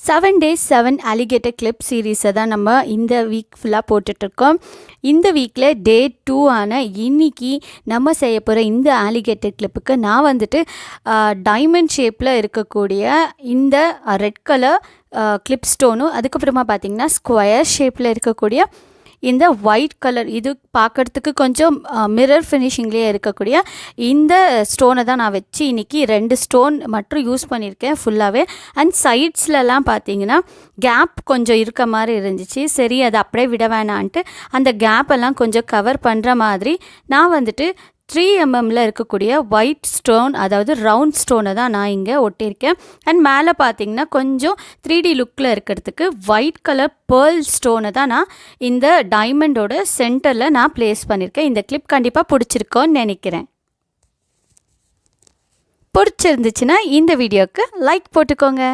7 days 7 alligator clip சீரீஸை தான் நம்ம இந்த வீக் ஃபுல்லாக போட்டுட்ருக்கோம். இந்த வீக்கில் டே 2 ஆன இன்னைக்கு நம்ம செய்ய போகிற இந்த alligator கிளிப்புக்கு நான் வந்துட்டு டைமண்ட் ஷேப்பில் இருக்கக்கூடிய இந்த ரெட் கலர் கிளிப் ஸ்டோனும், அதுக்கப்புறமா பார்த்திங்கன்னா ஸ்கொயர் ஷேப்பில் இருக்கக்கூடிய இந்த ஒயிட் கலர், இது பார்க்குறதுக்கு கொஞ்சம் மிரர் ஃபினிஷிங்லேயே இருக்கக்கூடிய இந்த ஸ்டோனை தான் நான் வச்சு இன்றைக்கி 2 ஸ்டோன் மட்டும் யூஸ் பண்ணியிருக்கேன் ஃபுல்லாகவே. அண்ட் சைட்ஸ்லலாம் பார்த்தீங்கன்னா கேப் கொஞ்சம் இருக்க மாதிரி இருந்துச்சு. சரி, அதை அப்படியே விட வேணான்ட்டு அந்த கேப்பெல்லாம் கொஞ்சம் கவர் பண்ணுற மாதிரி நான் வந்துட்டு 3 mmல இருக்கக்கூடிய ஒயிட் ஸ்டோன், அதாவது ரவுண்ட் ஸ்டோனை தான் நான் இங்கே ஒட்டியிருக்கேன். அண்ட் மேலே பார்த்தீங்கன்னா கொஞ்சம் 3D லுக்கில் இருக்கிறதுக்கு ஒயிட் கலர் பேர்ல் ஸ்டோனை தான் நான் இந்த டைமண்டோட சென்டரில் நான் ப்ளேஸ் பண்ணியிருக்கேன். இந்த கிளிப் கண்டிப்பாக பிடிச்சிருக்கோன்னு நினைக்கிறேன். பிடிச்சிருந்துச்சுன்னா இந்த வீடியோவுக்கு லைக் போட்டுக்கோங்க.